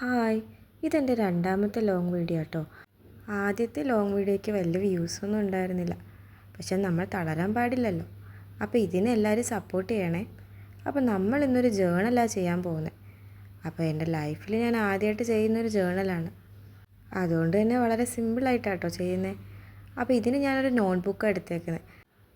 Hi, ഇതെൻ്റെ രണ്ടാമത്തെ long video കേട്ടോ. ആദ്യത്തെ ലോങ് വീഡിയോയ്ക്ക് വലിയ വ്യൂസൊന്നും ഉണ്ടായിരുന്നില്ല. പക്ഷെ നമ്മൾ തളരാൻ പാടില്ലല്ലോ. അപ്പോൾ ഇതിനെല്ലാവരും സപ്പോർട്ട് ചെയ്യണേ. അപ്പോൾ നമ്മൾ ഇന്നൊരു ജേണലാണ് ചെയ്യാൻ പോകുന്നത്. അപ്പോൾ എൻ്റെ ലൈഫിൽ ഞാൻ ആദ്യമായിട്ട് ചെയ്യുന്നൊരു ജേണലാണ്. അതുകൊണ്ട് തന്നെ വളരെ സിമ്പിളായിട്ടാട്ടോ ചെയ്യുന്നത്. അപ്പോൾ ഇതിന് ഞാനൊരു നോട്ട്ബുക്കാണ് എടുത്തേക്കുന്നത്.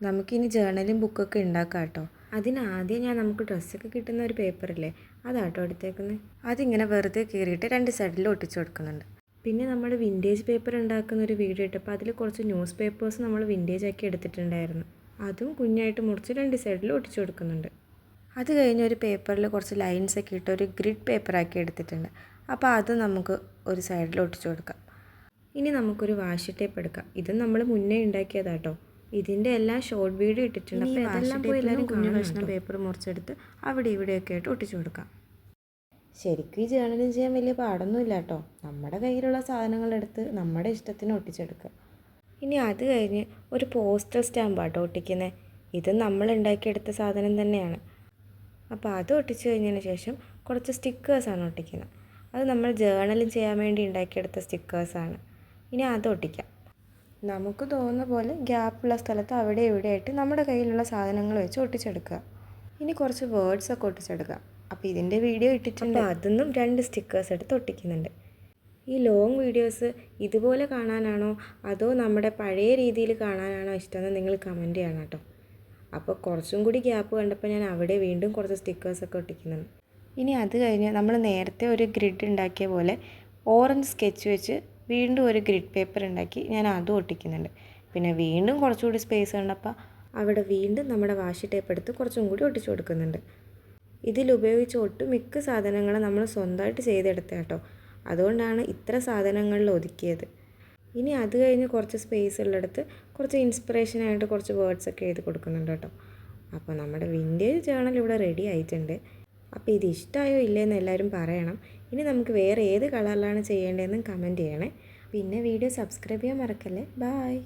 നമുക്കിനി ജേണലും ബുക്കൊക്കെ ഉണ്ടാക്കാം കേട്ടോ. അതിനാദ്യം നമുക്ക് ഡ്രസ്സൊക്കെ കിട്ടുന്ന ഒരു പേപ്പറില്ലേ, അതാട്ടോ എടുത്തേക്കുന്നത്. അതിങ്ങനെ വെറുതെ കീറിയിട്ട് രണ്ട് സൈഡിൽ ഒട്ടിച്ചു കൊടുക്കുന്നുണ്ട്. പിന്നെ നമ്മൾ വിൻറ്റേജ് പേപ്പർ ഉണ്ടാക്കുന്ന ഒരു വീഡിയോ ഇട്ടപ്പോൾ അതിൽ കുറച്ച് ന്യൂസ് പേപ്പേഴ്സ് നമ്മൾ വിൻറ്റേജ് ആക്കി എടുത്തിട്ടുണ്ടായിരുന്നു. അതും കുഞ്ഞായിട്ട് മുറിച്ച് രണ്ട് സൈഡിൽ ഒട്ടിച്ചു കൊടുക്കുന്നുണ്ട്. അത് കഴിഞ്ഞ് ഒരു പേപ്പറിൽ കുറച്ച് ലൈൻസ് ഒക്കെ ഇട്ട് ഒരു ഗ്രിഡ് പേപ്പറാക്കി എടുത്തിട്ടുണ്ട്. അപ്പോൾ അത് നമുക്ക് ഒരു സൈഡിൽ ഒട്ടിച്ചു കൊടുക്കാം. ഇനി നമുക്കൊരു വാഷി ടേപ്പ് എടുക്കാം. ഇത് നമ്മൾ മുന്നേ ഉണ്ടാക്കിയതാട്ടോ. ഇതിൻ്റെ എല്ലാം ഷോർട്ട് വീഡിയോ ഇട്ടിട്ടുണ്ട്. അപ്പോൾ അതെല്ലാം പോയി എല്ലാവരും കുഞ്ഞു കഷ്ണം പേപ്പർ മുറിച്ചെടുത്ത് അവിടെ ഇവിടെയൊക്കെ ആയിട്ട് ഒട്ടിച്ചു കൊടുക്കാം. ശരിക്കും ഈ ജേണലിങ് ചെയ്യാൻ വലിയ പാടൊന്നുമില്ല കേട്ടോ. നമ്മുടെ കയ്യിലുള്ള സാധനങ്ങളെടുത്ത് നമ്മുടെ ഇഷ്ടത്തിന് ഒട്ടിച്ചെടുക്കുക. ഇനി അത് കഴിഞ്ഞ് ഒരു പോസ്റ്റൽ സ്റ്റാമ്പാട്ടോ ഒട്ടിക്കുന്നത്. ഇത് നമ്മൾ ഉണ്ടാക്കിയെടുത്ത സാധനം തന്നെയാണ്. അപ്പോൾ അത് ഒട്ടിച്ച് കഴിഞ്ഞതിന് ശേഷം കുറച്ച് സ്റ്റിക്കേഴ്സാണ് ഒട്ടിക്കുന്നത്. അത് നമ്മൾ ജേണലിങ് ചെയ്യാൻ വേണ്ടി ഉണ്ടാക്കിയെടുത്ത സ്റ്റിക്കേഴ്സാണ്. ഇനി അത് ഒട്ടിക്കാം. നമുക്ക് തോന്നുന്ന പോലെ ഗ്യാപ്പുള്ള സ്ഥലത്ത് അവിടെ ഇവിടെയായിട്ട് നമ്മുടെ കയ്യിലുള്ള സാധനങ്ങൾ വെച്ച് ഒട്ടിച്ചെടുക്കുക. ഇനി കുറച്ച് വേർഡ്സൊക്കെ ഒട്ടിച്ചെടുക്കുക. അപ്പോൾ ഇതിൻ്റെ വീഡിയോ ഇട്ടിട്ടുണ്ട്. അതിന്നും രണ്ട് സ്റ്റിക്കേഴ്സ് എടുത്ത് ഒട്ടിക്കുന്നുണ്ട്. ഈ ലോങ് വീഡിയോസ് ഇതുപോലെ കാണാനാണോ അതോ നമ്മുടെ പഴയ രീതിയിൽ കാണാനാണോ ഇഷ്ടമെന്ന് നിങ്ങൾ കമൻറ്റ് ചെയ്യണം കേട്ടോ. അപ്പോൾ കുറച്ചും കൂടി ഗ്യാപ്പ് കണ്ടപ്പോൾ ഞാൻ അവിടെ വീണ്ടും കുറച്ച് സ്റ്റിക്കേഴ്സൊക്കെ ഒട്ടിക്കുന്നുണ്ട്. ഇനി അത് കഴിഞ്ഞ് നമ്മൾ നേരത്തെ ഒരു ഗ്രിഡ് ഉണ്ടാക്കിയ പോലെ ഓറഞ്ച് സ്കെച്ച് വെച്ച് വീണ്ടും ഒരു ഗ്രിഡ് പേപ്പർ ഉണ്ടാക്കി ഞാൻ അതും ഒട്ടിക്കുന്നുണ്ട്. പിന്നെ വീണ്ടും കുറച്ചുകൂടി സ്പേസ് കണ്ടപ്പോൾ അവിടെ വീണ്ടും നമ്മുടെ വാഷി ടേപ്പ് എടുത്ത് കുറച്ചും കൂടി ഒട്ടിച്ചു കൊടുക്കുന്നുണ്ട്. ഇതിലുപയോഗിച്ച ഒട്ടുമിക്ക സാധനങ്ങൾ നമ്മൾ സ്വന്തമായിട്ട് ചെയ്തെടുത്ത കേട്ടോ. അതുകൊണ്ടാണ് ഇത്ര സാധനങ്ങളിൽ ഒതുക്കിയത്. ഇനി അത് കഴിഞ്ഞ് കുറച്ച് സ്പേസ് ഉള്ളിടത്ത് കുറച്ച് ഇൻസ്പിറേഷനായിട്ട് കുറച്ച് വേർഡ്സൊക്കെ എഴുതി കൊടുക്കുന്നുണ്ട് കേട്ടോ. അപ്പോൾ നമ്മുടെ വിൻറ്റേജ് ജേണൽ ഇവിടെ റെഡി ആയിട്ടുണ്ട്. അപ്പോൾ ഇത് ഇഷ്ടമായോ ഇല്ലയെന്ന് എല്ലാവരും പറയണം. ഇനി നമുക്ക് വേറെ ഏത് കളറിലാണ് ചെയ്യേണ്ടതെന്നും കമൻറ്റ് ചെയ്യണേ. പിന്നെ വീഡിയോ സബ്സ്ക്രൈബ് ചെയ്യാൻ മറക്കല്ലേ. ബായ്.